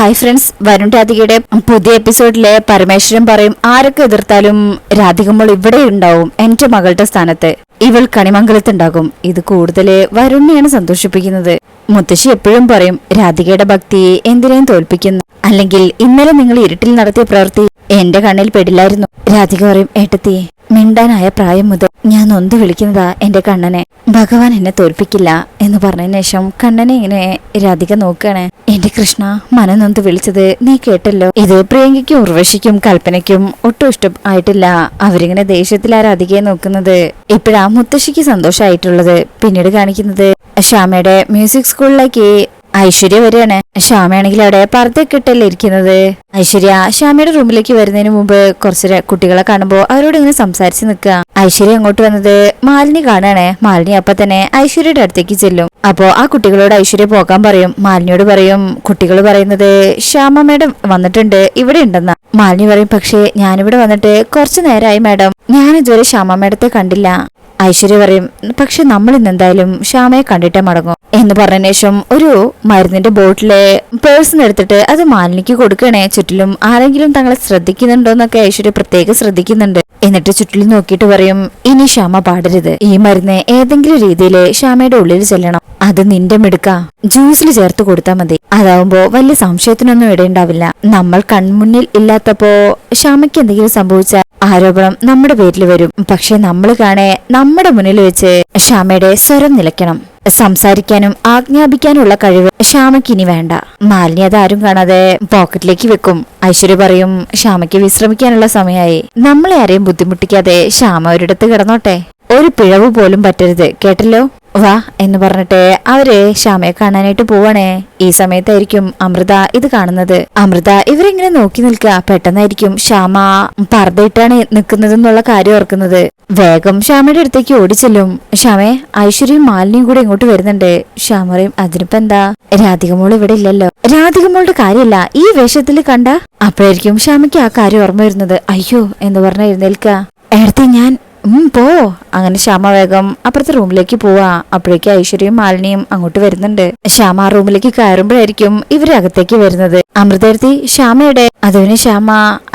Hi friends, Varun രാധികയുടെ പുതിയ എപ്പിസോഡിലെ പരമേശ്വരൻ പറയും ആരൊക്കെ എതിർത്താലും രാധികമ്മൾ ഇവിടെ ഉണ്ടാവും, എന്റെ മകളുടെ സ്ഥാനത്ത് ഇവൾ കണിമംഗലത്തുണ്ടാകും. ഇത് കൂടുതല് വരുണിനെയാണ് സന്തോഷിപ്പിക്കുന്നത്. മുത്തശ്ശി എപ്പോഴും പറയും രാധികയുടെ ഭക്തി എന്തിനേയും തോൽപ്പിക്കുന്നു, അല്ലെങ്കിൽ ഇന്നലെ നിങ്ങൾ ഇരുട്ടിൽ നടത്തിയ പ്രവൃത്തി എന്റെ കണ്ണിൽ പെടില്ലായിരുന്നു. രാധിക പറയും ഏട്ടത്തി, മിണ്ടാനായ പ്രായം മുതൽ ഞാൻ നൊന്ത് വിളിക്കുന്നതാ എന്റെ കണ്ണനെ, ഭഗവാൻ എന്നെ തോൽപ്പിക്കില്ല എന്ന് പറഞ്ഞതിന് ശേഷം കണ്ണനെ ഇങ്ങനെ രാധിക നോക്കുകയാണ്. എന്റെ കൃഷ്ണ, മനം നൊന്ത് വിളിച്ചത് നീ കേട്ടല്ലോ. ഇത് പ്രിയങ്കയ്ക്കും ഉർവശിക്കും കൽപ്പനയ്ക്കും ഒട്ടും ഇഷ്ടം ആയിട്ടില്ല. അവരിങ്ങനെ ദേഷ്യത്തിൽ ആ രാധികയെ നോക്കുന്നത്. ഇപ്പോഴാ മുത്തശ്ശിക്ക് സന്തോഷമായിട്ടുള്ളത്. പിന്നീട് കാണിക്കുന്നത് ശ്യാമയുടെ മ്യൂസിക് സ്കൂളിലേക്ക് ഐശ്വര്യ വരികയാണ്. ശ്യാമയാണെങ്കിൽ അവിടെ പർദ്ദയൊക്കെ ഇട്ടല്ലേ ഇരിക്കുന്നത്. ഐശ്വര്യ ശ്യാമയുടെ റൂമിലേക്ക് വരുന്നതിന് മുമ്പ് കുറച്ച് കുട്ടികളെ കാണുമ്പോ അവരോട് ഇങ്ങനെ സംസാരിച്ച് നിൽക്കുക. ഐശ്വര്യ അങ്ങോട്ട് വന്നത് മാലിനി കാണാണ്. മാലിനി അപ്പൊ തന്നെ ഐശ്വര്യയുടെ അടുത്തേക്ക് ചെല്ലും. അപ്പോ ആ കുട്ടികളോട് ഐശ്വര്യ പോകാൻ പറയും. മാലിനിയോട് പറയും, കുട്ടികൾ പറയുന്നത് ശ്യാമ മാഡം വന്നിട്ടുണ്ട്, ഇവിടെ ഉണ്ടെന്ന. മാലിനി പറയും, പക്ഷേ ഞാനിവിടെ വന്നിട്ട് കുറച്ചു നേരമായി മാഡം, ഞാൻ ഇതുവരെ ശ്യാമ മാഡത്തെ കണ്ടില്ല. ഐശ്വര്യ പറയും, പക്ഷെ നമ്മൾ ഇന്നെന്തായാലും ശ്യാമയെ കണ്ടിട്ടേ മടങ്ങും എന്ന് പറഞ്ഞ ശേഷം ഒരു മരുന്നിന്റെ ബോട്ടിലെ പേഴ്സിന് എടുത്തിട്ട് അത് മാലിനിക്ക് കൊടുക്കണേ. ചുറ്റിലും ആരെങ്കിലും തങ്ങളെ ശ്രദ്ധിക്കുന്നുണ്ടോന്നൊക്കെ ഐശ്വര്യ പ്രത്യേകം ശ്രദ്ധിക്കുന്നുണ്ട്. എന്നിട്ട് ചുറ്റിലും നോക്കിയിട്ട് പറയും, ഇനി ശ്യാമ പാടരുത്, ഈ മരുന്ന് ഏതെങ്കിലും രീതിയിൽ ശ്യാമയുടെ ഉള്ളിൽ ചെല്ലണം. അത് നിന്റെ മിടുക്ക ജ്യൂസിൽ ചേർത്ത് കൊടുത്താൽ മതി. അതാവുമ്പോ വലിയ സംശയത്തിനൊന്നും ഇടയുണ്ടാവില്ല. നമ്മൾ കൺമുന്നിൽ ഇല്ലാത്തപ്പോ ശ്യാമയ്ക്ക് എന്തെങ്കിലും സംഭവിച്ചാൽ ആരോപണം നമ്മുടെ പേരിൽ വരും. പക്ഷെ നമ്മൾ കാണേ നമ്മുടെ മുന്നിൽ വെച്ച് ശ്യാമയുടെ സ്വരം നിലയ്ക്കണം. സംസാരിക്കാനും ആജ്ഞാപിക്കാനുള്ള കഴിവ് ശ്യാമയ്ക്ക് ഇനി വേണ്ട. മാലിനി അതാരും കാണാതെ പോക്കറ്റിലേക്ക് വെക്കും. ഐശ്വര്യ പറയും, ശ്യാമയ്ക്ക് വിശ്രമിക്കാനുള്ള സമയമായി. നമ്മളെ ആരെയും ബുദ്ധിമുട്ടിക്കാതെ ശ്യാമ ഒരിടത്ത് കിടന്നോട്ടെ, ഒരു പിഴവ് പോലും പറ്റരുത്, കേട്ടല്ലോ, വാ എന്ന് പറഞ്ഞിട്ട് അവര് ശ്യാമയെ കാണാനായിട്ട് പോവാണേ. ഈ സമയത്തായിരിക്കും അമൃത ഇത് കാണുന്നത്. അമൃത ഇവരിങ്ങനെ നോക്കി നിൽക്കുക. പെട്ടെന്നായിരിക്കും ശ്യാമ പർദ്ദയിട്ടാണ് നിൽക്കുന്നത് എന്നുള്ള കാര്യം ഓർക്കുന്നത്. വേഗം ശ്യാമയുടെ അടുത്തേക്ക് ഓടിച്ചെല്ലും. ശ്യാമേ, ഐശ്വര്യയും മാലിനിയും കൂടെ ഇങ്ങോട്ട് വരുന്നുണ്ട്. ശ്യാമ പറയും, അതിനിപ്പോ എന്താ, രാധികമോൾ ഇവിടെ ഇല്ലല്ലോ. രാധികമോളുടെ കാര്യമല്ല ഈ വേഷത്തിൽ കണ്ട. അപ്പോഴായിരിക്കും ശ്യാമയ്ക്ക് ആ കാര്യം ഓർമ്മ വരുന്നത്. അയ്യോ എന്ന് പറഞ്ഞ എഴുന്നേൽക്കുക. എടുത്ത് ഞാൻ പോ. അങ്ങനെ ശ്യാമ വേഗം അപ്പുറത്തെ റൂമിലേക്ക് പോവാ. അപ്പോഴേക്ക് ഐശ്വര്യയും മാലിനിയും അങ്ങോട്ട് വരുന്നുണ്ട്. ശ്യാമ ആ റൂമിലേക്ക് കയറുമ്പോഴായിരിക്കും ഇവര് അകത്തേക്ക് വരുന്നത്. അമൃതേർത്തി ശ്യാമയുടെ അതുവിന് ശ്യാമ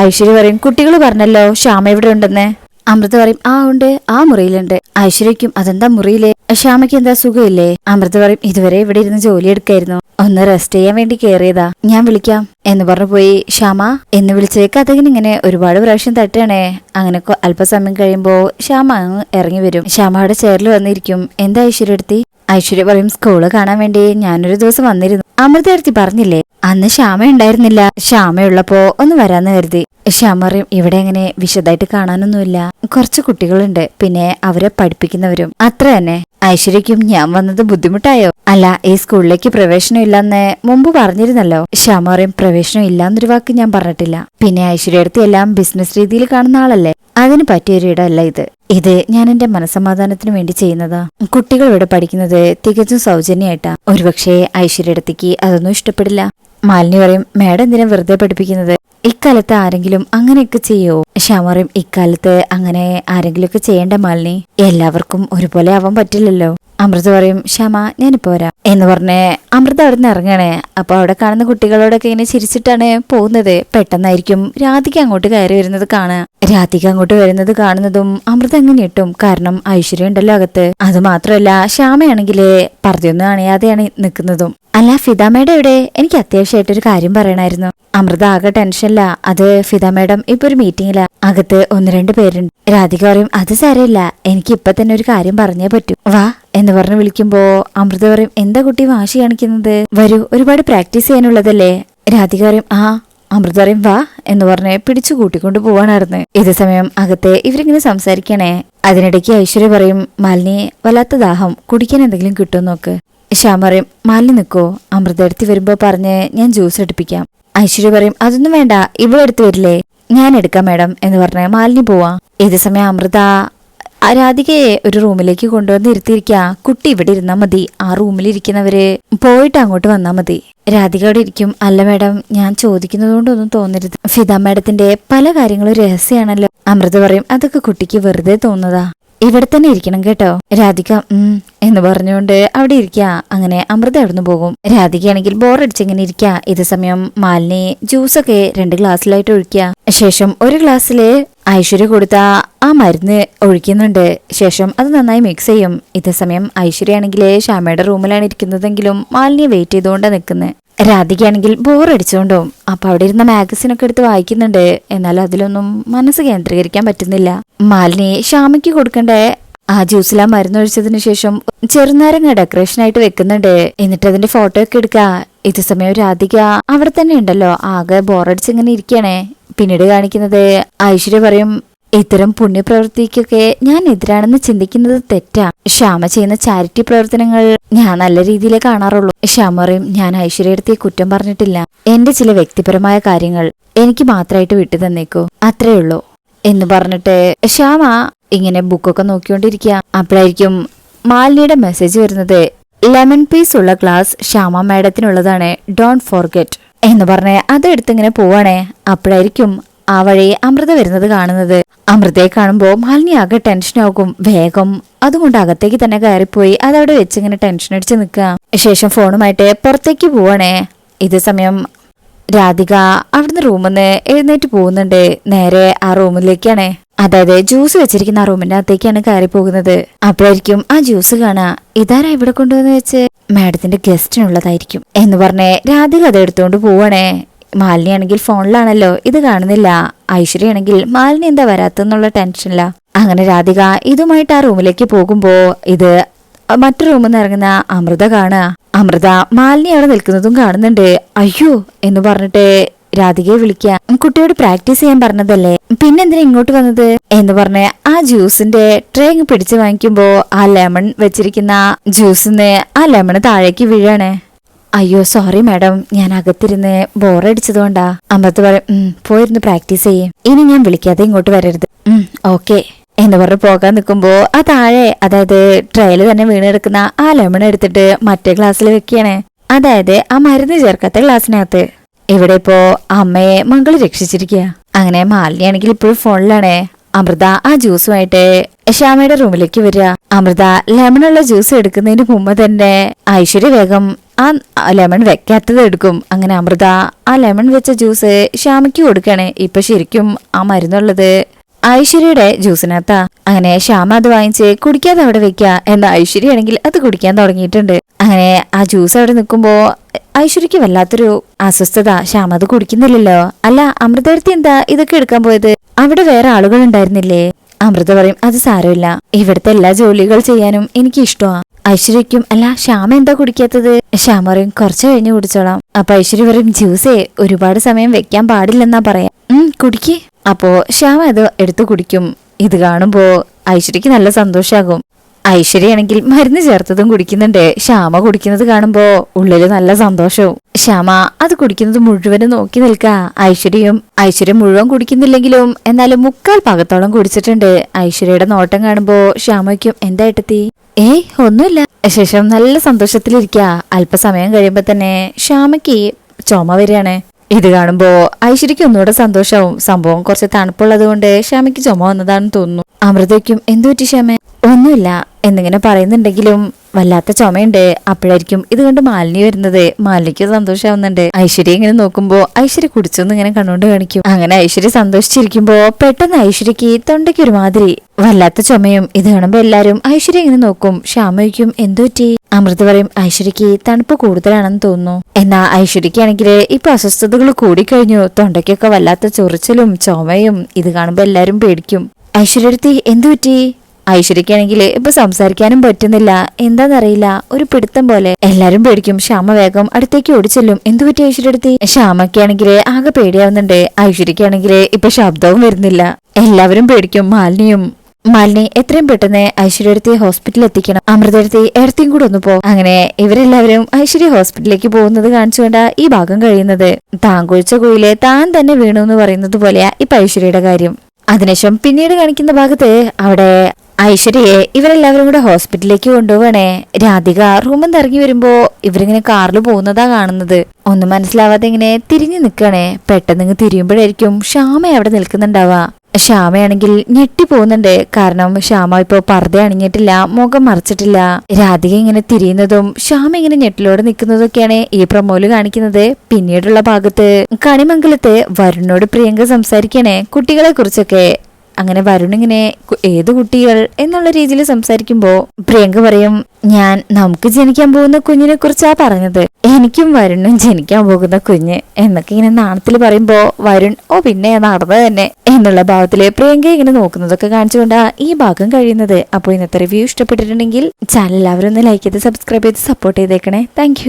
ഐശ്വര്യ പറയും, കുട്ടികൾ പറഞ്ഞല്ലോ ശ്യാമ ഇവിടെ ഉണ്ടെന്ന്. അമൃത പറയും, ആ ഉണ്ട്, ആ മുറിയിലുണ്ട്. ഐശ്വര്യക്കും അതെന്താ മുറിയിലെ, ശ്യാമയ്ക്ക് എന്താ സുഖമില്ലേ? അമൃത പറയും, ഇതുവരെ ഇവിടെ ഇരുന്ന് ജോലി എടുക്കായിരുന്നു, ഒന്ന് റെസ്റ്റ് ചെയ്യാൻ വേണ്ടി കയറിയതാ, ഞാൻ വിളിക്കാം എന്ന് പറഞ്ഞു പോയി. ശ്യാമ എന്ന് വിളിച്ച് കഥകിനിങ്ങനെ ഒരുപാട് പ്രാവശ്യം തട്ടുകയാണേ. അങ്ങനെ അല്പസമയം കഴിയുമ്പോ ശ്യാമ അങ്ങ് ഇറങ്ങി വരും. ശ്യാമ അവിടെ ചെയറിൽ വന്നിരിക്കും. എന്താ ഐശ്വര്യ എടുത്തി? ഐശ്വര്യ പറയും, സ്കൂള് കാണാൻ വേണ്ടി ഞാനൊരു ദിവസം വന്നിരുന്നു. അമൃത എടുത്തി പറഞ്ഞില്ലേ, അന്ന് ശ്യാമ ഉണ്ടായിരുന്നില്ല, ശ്യാമയുള്ളപ്പോ ഒന്ന് വരാന്ന് കരുതി. ശ്യാമ പറയും, ഇവിടെ അങ്ങനെ വിശദമായിട്ട് കാണാനൊന്നുമില്ല, കുറച്ച് കുട്ടികളുണ്ട്, പിന്നെ അവരെ പഠിപ്പിക്കുന്നവരും, അത്ര തന്നെ. ഐശ്വര്യക്കും ഞാൻ വന്നത് ബുദ്ധിമുട്ടായോ? അല്ല, ഈ സ്കൂളിലേക്ക് പ്രവേശനം ഇല്ലെന്ന് മുമ്പ് പറഞ്ഞിരുന്നല്ലോ. ശ്യാമ പറയും, പ്രവേശനം ഇല്ലാന്നൊരു വാക്ക് ഞാൻ പറഞ്ഞിട്ടില്ല. പിന്നെ ഐശ്വര്യടുത്ത് എല്ലാം ബിസിനസ് രീതിയിൽ കാണുന്ന ആളല്ലേ, അതിന് പറ്റിയൊരു ഇടമല്ല ഇത്. ഇത് ഞാൻ എന്റെ മനസമാധാനത്തിന് വേണ്ടി ചെയ്യുന്നതാ. കുട്ടികൾ ഇവിടെ പഠിക്കുന്നത് തികച്ചും സൗജന്യമായിട്ടാ. ഒരുപക്ഷെ ഐശ്വര്യടത്തേക്ക് അതൊന്നും ഇഷ്ടപ്പെടില്ല. മാലിനി പറയും, മേഡം എന്തിനാ വെറുതെ പഠിപ്പിക്കുന്നത്? ഇക്കാലത്ത് ആരെങ്കിലും അങ്ങനെയൊക്കെ ചെയ്യോ? ശ്യാമ പറയും, ഇക്കാലത്ത് അങ്ങനെ ആരെങ്കിലും ഒക്കെ ചെയ്യേണ്ട മാലിനി, എല്ലാവർക്കും ഒരുപോലെ ആവാൻ പറ്റില്ലല്ലോ. അമൃത പറയും, ശ്യാമ ഞാനിപ്പോ വരാം എന്ന് പറഞ്ഞ് അമൃത അവിടെ നിന്ന് ഇറങ്ങണേ. അപ്പൊ അവിടെ കാണുന്ന കുട്ടികളോടൊക്കെ ഇങ്ങനെ ചിരിച്ചിട്ടാണ് പോകുന്നത്. പെട്ടെന്നായിരിക്കും രാധിക അങ്ങോട്ട് കയറി വരുന്നത് കാണുക. രാധിക അങ്ങോട്ട് വരുന്നത് കാണുന്നതും അമൃത അങ്ങനെ ഇട്ടും, കാരണം ഐശ്വര്യ ഉണ്ടല്ലോ അകത്ത്. അത് മാത്രമല്ല ശ്യാമയാണെങ്കില് പർദ്ദയൊന്നും അണിയാതെയാണ് നിൽക്കുന്നതും. അല്ല, ഫിദ മേഡം എവിടെ? എനിക്ക് അത്യാവശ്യമായിട്ടൊരു കാര്യം പറയണമായിരുന്നു. അമൃത ആകെ ടെൻഷനില്ല. അത് ഫിദ മേഡം ഇപ്പൊ ഒരു മീറ്റിംഗിലാ, അകത്ത് 1-2 പേരുണ്ട്. രാധിക പറയും, അത് സാരമില്ല, എനിക്ക് ഇപ്പൊ തന്നെ ഒരു കാര്യം പറഞ്ഞേ പറ്റൂ, വാ എന്ന് പറഞ്ഞ് വിളിക്കുമ്പോ അമൃത പറയും, എന്താ കുട്ടി വാശി കാണിക്കുന്നത്? വരൂ, ഒരുപാട് പ്രാക്ടീസ് ചെയ്യാനുള്ളതല്ലേ. രാധിക പറയും, ആ. അമൃത പറയും, വാ എന്ന് പറഞ്ഞ് പിടിച്ചു കൂട്ടിക്കൊണ്ട് പോവാനായിരുന്നു. ഇതേ സമയം അകത്തെ ഇവരിങ്ങനെ സംസാരിക്കണേ. അതിനിടയ്ക്ക് ഐശ്വര്യ പറയും, മാലിനി വല്ലാത്ത ദാഹം, കുടിക്കാൻ എന്തെങ്കിലും കിട്ടുമോ നോക്ക്. ശ്യാമ പറയും, മാലിനി നിൽക്കോ, അമൃത എടുത്ത് വരുമ്പോ പറഞ്ഞ് ഞാൻ ജ്യൂസ് എടുപ്പിക്കാം. ഐശ്വര്യ പറയും, അതൊന്നും വേണ്ട, ഇവിടെ എടുത്ത് വരില്ലേ, ഞാൻ എടുക്കാം മേഡം എന്ന് പറഞ്ഞ് മാലിനി പോവാ. ഇതേ സമയം അമൃത രാധികയെ ഒരു റൂമിലേക്ക് കൊണ്ടുവന്ന് ഇരുത്തിയിരിക്കുക. കുട്ടി ഇവിടെ ഇരുന്നാ മതി, ആ റൂമിലിരിക്കുന്നവര് പോയിട്ട് അങ്ങോട്ട് വന്നാ മതി. രാധിക അവിടെ ഇരിക്കും. അല്ല മേഡം, ഞാൻ ചോദിക്കുന്നത് കൊണ്ടൊന്നും തോന്നരുത്, ഫിദ മേഡത്തിന്റെ പല കാര്യങ്ങളും രഹസ്യമാണല്ലോ. അമൃത പറയും, അതൊക്കെ കുട്ടിക്ക് വെറുതെ തോന്നുന്നതാ, ഇവിടെ തന്നെ ഇരിക്കണം കേട്ടോ. രാധിക എന്ന് പറഞ്ഞുകൊണ്ട് അവിടെ ഇരിക്കുക. അങ്ങനെ അമൃത അവിടുന്ന് പോകും. രാധികയാണെങ്കിൽ ബോറടിച്ചിങ്ങനെ ഇരിക്കുക. ഇതേ സമയം മാലിനി ജ്യൂസൊക്കെ 2 ഗ്ലാസ്സിലായിട്ട് ഒഴിക്കുക. ശേഷം ഒരു ഗ്ലാസ്സില് ഐശ്വര്യ കൊടുത്ത ആ മരുന്ന് ഒഴിക്കുന്നുണ്ട്. ശേഷം അത് നന്നായി മിക്സ് ചെയ്യും. ഇതേ സമയം ഐശ്വര്യാണെങ്കിൽ ശ്യാമയുടെ റൂമിലാണ് ഇരിക്കുന്നതെങ്കിലും മാലിനിയെ വെയിറ്റ് ചെയ്തുകൊണ്ടാണ് നിൽക്കുന്നത്. രാധികയാണെങ്കിൽ ബോറടിച്ചുകൊണ്ടും അപ്പൊ അവിടെ ഇരുന്ന മാഗസിനൊക്കെ എടുത്ത് വായിക്കുന്നുണ്ട്. എന്നാൽ അതിലൊന്നും മനസ്സ് കേന്ദ്രീകരിക്കാൻ പറ്റുന്നില്ല. മാലിനി ശ്യാമയ്ക്ക് കൊടുക്കേണ്ട ആ ജ്യൂസിൽ ആ മരുന്നൊഴിച്ചതിന് ശേഷം ചെറുനാരങ്ങ ഡെക്കറേഷൻ ആയിട്ട് വെക്കുന്നുണ്ട്. എന്നിട്ട് അതിന്റെ ഫോട്ടോ ഒക്കെ എടുക്കുക. ഇതേ സമയം രാധിക അവിടെ തന്നെ ഉണ്ടല്ലോ, ആകെ ബോറടിച്ച് ഇങ്ങനെ ഇരിക്കണേ. പിന്നീട് കാണിക്കുന്നത് ഐശ്വര്യ പറയും, ഇത്തരം പുണ്യപ്രവൃത്തിക്കൊക്കെ ഞാൻ എതിരാണെന്ന് ചിന്തിക്കുന്നത് തെറ്റാ. ശ്യാമ ചെയ്യുന്ന ചാരിറ്റി പ്രവർത്തനങ്ങൾ ഞാൻ നല്ല രീതിയിലേ കാണാറുള്ളൂ. ശ്യാമ പറയും, ഞാൻ ഐശ്വര്യടുത്ത് കുറ്റം പറഞ്ഞിട്ടില്ല. എന്റെ ചില വ്യക്തിപരമായ കാര്യങ്ങൾ എനിക്ക് മാത്രമായിട്ട് വിട്ടു തന്നേക്കൂ, അത്രേ ഉള്ളൂ എന്ന് പറഞ്ഞിട്ട് ശ്യാമ ഇങ്ങനെ ബുക്കൊക്കെ നോക്കിക്കൊണ്ടിരിക്കുക. അപ്പോഴായിരിക്കും മാലിനിയുടെ മെസ്സേജ് വരുന്നത്. ലെമൺ പീസ് ഉള്ള ഗ്ലാസ് ശ്യാമ മാഡത്തിനുള്ളതാണ്, ഡോണ്ട് ഫോർഗെറ്റ് എന്ന് പറഞ്ഞ് അതെടുത്തിങ്ങനെ പോവാണേ. അപ്പോഴായിരിക്കും ആ വഴി അമൃത വരുന്നത് കാണുന്നത്. അമൃതയെ കാണുമ്പോ മാലിനി ആകെ ടെൻഷനാകും. വേഗം അതുകൊണ്ട് അകത്തേക്ക് തന്നെ കയറിപ്പോയി അതവിടെ വെച്ചിങ്ങനെ ടെൻഷൻ അടിച്ച് നിൽക്കുക. ശേഷം ഫോണുമായിട്ട് പുറത്തേക്ക് പോവാണേ. ഇതേ സമയം രാധിക അവിടുന്ന് റൂമിൽ നിന്ന് എഴുന്നേറ്റ് പോകുന്നുണ്ട്. നേരെ ആ റൂമിലേക്കാണ്, അതായത് ജ്യൂസ് വെച്ചിരിക്കുന്ന ആ റൂമിന്റെ അകത്തേക്കാണ് കയറി പോകുന്നത്. അപ്പോഴായിരിക്കും ആ ജ്യൂസ് കാണാ. ഇതാരാ ഇവിടെ കൊണ്ടുവന്ന് വെച്ച്, മാഡത്തിന്റെ ഗസ്റ്റിനുള്ളതായിരിക്കും എന്ന് പറഞ്ഞ് രാധിക അത് എടുത്തുകൊണ്ട് പോവാണേ. മാലിനി ആണെങ്കിൽ ഫോണിലാണല്ലോ, ഇത് കാണുന്നില്ല. ഐശ്വര്യ ആണെങ്കിൽ മാലിനി എന്താ വരാത്തെന്നുള്ള ടെൻഷനില്ല. അങ്ങനെ രാധിക ഇതുമായിട്ട് ആ റൂമിലേക്ക് പോകുമ്പോ ഇത് മറ്റു റൂമിൽ നിന്ന് ഇറങ്ങുന്ന അമൃത കാണുക. അമൃത മാലിനി അവിടെ നിൽക്കുന്നതും കാണുന്നുണ്ട്. അയ്യോ എന്ന് പറഞ്ഞിട്ട് രാധികയെ വിളിക്കുക. കുട്ടിയോട് പ്രാക്ടീസ് ചെയ്യാൻ പറഞ്ഞതല്ലേ, പിന്നെന്തിനാ ഇങ്ങോട്ട് വന്നത് എന്ന് പറഞ്ഞ് ആ ജ്യൂസിന്റെ ട്രേ പിടിച്ചു വാങ്ങിക്കുമ്പോ ആ ലെമൺ വെച്ചിരിക്കുന്ന ജ്യൂസിന്ന് ആ ലെമൺ താഴേക്ക് വീഴാണ്. അയ്യോ സോറി മാഡം, ഞാൻ അകത്തിരുന്ന് ബോറടിച്ചതുകൊണ്ടാ. അമൃത പറയും, പോയിരുന്ന് പ്രാക്ടീസ് ചെയ്യും, ഇനി ഞാൻ വിളിക്കാതെ ഇങ്ങോട്ട് വരരുത്. ഓക്കെ എന്ന് പറഞ്ഞ് പോകാൻ നിൽക്കുമ്പോ ആ താഴെ, അതായത് ട്രേയില് തന്നെ വീണ് കിടക്കുന്ന ആ ലെമൺ എടുത്തിട്ട് മറ്റേ ഗ്ലാസ്സിൽ വെക്കുകയാണ്. അതായത് ആ മരുന്ന് ചേർക്കാത്ത ഗ്ലാസ്സിനകത്ത്. ഇവിടെ ഇപ്പോ അമ്മയെ മകള് രക്ഷിച്ചിരിക്കുക. അങ്ങനെ മാലിനിയാണെങ്കിൽ ഇപ്പോഴും ഫോണിലാണേ. അമൃത ആ ജ്യൂസുമായിട്ട് ശ്യാമയുടെ റൂമിലേക്ക് വരിക. അമൃത ലെമണുള്ള ജ്യൂസ് എടുക്കുന്നതിന് മുമ്പ് തന്നെ ഐശ്വര്യ വേഗം ആ ലെമൺ വെക്കാത്തത് എടുക്കും. അങ്ങനെ അമൃത ആ ലെമൺ വെച്ച ജ്യൂസ് ശ്യാമയ്ക്ക് കൊടുക്കണേ. ഇപ്പൊ ശരിക്കും ആ മരുന്നുള്ളത് ഐശ്വര്യയുടെ ജ്യൂസിനകത്താ. അങ്ങനെ ശ്യാമ അത് വാങ്ങിച്ച് കുടിക്കാതെ അവിടെ വെക്കുക. എന്നാൽ ഐശ്വര്യ ആണെങ്കിൽ അത് കുടിക്കാൻ തുടങ്ങിയിട്ടുണ്ട്. അങ്ങനെ ആ ജ്യൂസ് അവിടെ നിൽക്കുമ്പോ ഐശ്വര്യക്ക് വല്ലാത്തൊരു അസ്വസ്ഥത. ശ്യാമ അത് കുടിക്കുന്നില്ലല്ലോ. അല്ല അമൃതടുത്ത് എന്താ ഇതൊക്കെ എടുക്കാൻ പോയത്, അവിടെ വേറെ ആളുകൾ ഉണ്ടായിരുന്നില്ലേ? അമൃത പറയും, അത് സാരമില്ല, ഇവിടുത്തെ എല്ലാ ജോലികൾ ചെയ്യാനും എനിക്ക് ഇഷ്ടമാ. ഐശ്വര്യക്കും അല്ല ശ്യാമ എന്താ കുടിക്കാത്തത്? ശ്യാമ പറയും, കുറച്ച് കഴിഞ്ഞ് കുടിച്ചോളാം. അപ്പൊ ഐശ്വര്യ പറയും, ജ്യൂസേ ഒരുപാട് സമയം വെക്കാൻ പാടില്ലെന്നാ പറയാ, കുടിക്കേ. അപ്പോ ശ്യാമ അത് എടുത്തു കുടിക്കും. ഇത് കാണുമ്പോ ഐശ്വര്യക്ക് നല്ല സന്തോഷാകും. ഐശ്വര്യയാണെങ്കിൽ മരുന്ന് ചേർത്തതും കുടിക്കുന്നുണ്ട്. ശ്യാമ കുടിക്കുന്നത് കാണുമ്പോ ഉള്ളില് നല്ല സന്തോഷവും. ശ്യാമ അത് കുടിക്കുന്നത് മുഴുവനും നോക്കി നിൽക്ക. ഐശ്വര്യം മുഴുവൻ കുടിക്കുന്നില്ലെങ്കിലും എന്നാലും 3/4 ഭാഗത്തോളം കുടിച്ചിട്ടുണ്ട്. ഐശ്വര്യയുടെ നോട്ടം കാണുമ്പോ ശ്യാമയ്ക്കും എന്താ ഏട്ടത്തി? ഒന്നുമില്ല. ശേഷം നല്ല സന്തോഷത്തിലിരിക്ക. അല്പസമയം കഴിയുമ്പോ തന്നെ ശ്യാമയ്ക്ക് ചുമ വരികയാണ്. ഇത് കാണുമ്പോ ഐശ്വര്യക്ക് ഒന്നുകൂടെ സന്തോഷവും. സംഭവം കുറച്ച് തണുപ്പുള്ളത് കൊണ്ട് ശ്യാമയ്ക്ക് ചുമ വന്നതാണെന്ന് തോന്നുന്നു. അമൃതയ്ക്കും എന്തു പറ്റി ശ്യാമ? ഒന്നുമില്ല എന്നിങ്ങനെ പറയുന്നുണ്ടെങ്കിലും വല്ലാത്ത ചുമയുണ്ട്. അപ്പോഴായിരിക്കും ഇത് കണ്ട് മാലിനി വരുന്നത്. മാലിനിക്ക് സന്തോഷാവുന്നുണ്ട്. ഐശ്വര്യ ഇങ്ങനെ നോക്കുമ്പോ ഐശ്വര്യ കുടിച്ചൊന്ന് ഇങ്ങനെ കണ്ണുകൊണ്ട് കാണിക്കും. അങ്ങനെ ഐശ്വര്യ സന്തോഷിച്ചിരിക്കുമ്പോ പെട്ടെന്ന് ഐശ്വര്യക്ക് തൊണ്ടയ്ക്ക് ഒരുമാതിരി വല്ലാത്ത ചുമയും. ഇത് കാണുമ്പോ എല്ലാരും ഐശ്വര്യ ഇങ്ങനെ നോക്കും. ശ്യാമയ്ക്കും എന്തു പറ്റി? അമൃത പറയും, ഐശ്വര്യക്ക് തണുപ്പ് കൂടുതലാണെന്ന് തോന്നുന്നു. എന്നാ ഐശ്വര്യക്കാണെങ്കിൽ ഇപ്പൊ അസ്വസ്ഥതകൾ കൂടിക്കഴിഞ്ഞു. തൊണ്ടയ്ക്കൊക്കെ വല്ലാത്ത ചൊറിച്ചിലും ചുമയും. ഇത് കാണുമ്പോ എല്ലാരും പേടിക്കും. ഐശ്വര്യടുത്തി എന്തു പറ്റി? ഐശ്വര്യക്കാണെങ്കിൽ ഇപ്പൊ സംസാരിക്കാനും പറ്റുന്നില്ല. എന്താന്നറിയില്ല, ഒരു പിടുത്തം പോലെ. എല്ലാരും പേടിക്കും. ശ്യാമ വേഗം അടുത്തേക്ക് ഓടിച്ചെല്ലും. എന്തു പറ്റി ഐശ്വര്യടുത്തി? ശ്യാമയ്ക്കാണെങ്കിൽ ആകെ പേടിയാവുന്നുണ്ട്. ഐശ്വര്യക്കാണെങ്കിൽ ഇപ്പൊ ശബ്ദവും വരുന്നില്ല. എല്ലാവരും പേടിക്കും. മാലിനി എത്രയും പെട്ടെന്ന് ഐശ്വര്യടുത്തി ഹോസ്പിറ്റലിൽ എത്തിക്കണം. അമൃതടുത്തി ഏടത്തേയും കൂടെ ഒന്ന് പോ. അങ്ങനെ ഇവരെല്ലാവരും ഐശ്വര്യ ഹോസ്പിറ്റലിലേക്ക് പോകുന്നത് കാണിച്ചുകൊണ്ടാ ഈ ഭാഗം കഴിയുന്നത്. താൻ കുഴിച്ച കുഴിയിലെ താൻ തന്നെ വീണു എന്ന് പറയുന്നത് പോലെയാ ഇപ്പൊ ഐശ്വര്യയുടെ കാര്യം. അതിനുശേഷം പിന്നീട് കാണിക്കുന്ന ഭാഗത്ത് അവിടെ ഐശ്വര്യയെ ഇവരെല്ലാവരും കൂടെ ഹോസ്പിറ്റലിലേക്ക് കൊണ്ടുപോവാണേ. രാധിക റൂമിൽ നിന്ന് ഇറങ്ങി വരുമ്പോ ഇവരിങ്ങനെ കാറിൽ പോകുന്നതാ കാണുന്നത്. ഒന്നും മനസ്സിലാവാതെ ഇങ്ങനെ തിരിഞ്ഞു നിൽക്കണേ. പെട്ടെന്ന് തിരിയുമ്പോഴായിരിക്കും ശ്യാമ അവിടെ നിൽക്കുന്നുണ്ടാവാ. ശ്യാമയാണെങ്കിൽ ഞെട്ടിപ്പോകുന്നുണ്ട്. കാരണം ശ്യാമ ഇപ്പൊ പർദ്ദ അണിഞ്ഞിട്ടില്ല, മുഖം മറച്ചിട്ടില്ല. രാധിക ഇങ്ങനെ തിരിയുന്നതും ശ്യാമ ഇങ്ങനെ ഞെട്ടിലോടെ നിൽക്കുന്നതൊക്കെയാണ് ഈ പ്രൊമോയില് കാണിക്കുന്നത്. പിന്നീടുള്ള ഭാഗത്ത് കണിമംഗലത്ത് വരുണിനോട് പ്രിയങ്ക സംസാരിക്കണേ കുട്ടികളെ കുറിച്ചൊക്കെ. അങ്ങനെ വരുൺ ഇങ്ങനെ ഏത് കുട്ടികൾ എന്നുള്ള രീതിയിൽ സംസാരിക്കുമ്പോ പ്രിയങ്ക പറയും, ഞാൻ നമുക്ക് ജനിക്കാൻ പോകുന്ന കുഞ്ഞിനെ കുറിച്ചാ പറഞ്ഞത്, എനിക്കും വരുണും ജനിക്കാൻ പോകുന്ന കുഞ്ഞ് എന്നൊക്കെ ഇങ്ങനെ നാണത്തിൽ പറയുമ്പോ വരുൺ ഓ പിന്നെ നടന്നത് തന്നെ എന്നുള്ള ഭാവത്തില് പ്രിയങ്ക ഇങ്ങനെ നോക്കുന്നതൊക്കെ കാണിച്ചുകൊണ്ടാ ഈ ഭാഗം കഴിയുന്നത്. അപ്പോൾ ഇന്നത്തെ റിവ്യൂ ഇഷ്ടപ്പെട്ടിട്ടുണ്ടെങ്കിൽ ചാനൽ എല്ലാവരും ഒന്ന് ലൈക്ക് ചെയ്ത് സബ്സ്ക്രൈബ് ചെയ്ത് സപ്പോർട്ട് ചെയ്തേക്കണേ. താങ്ക്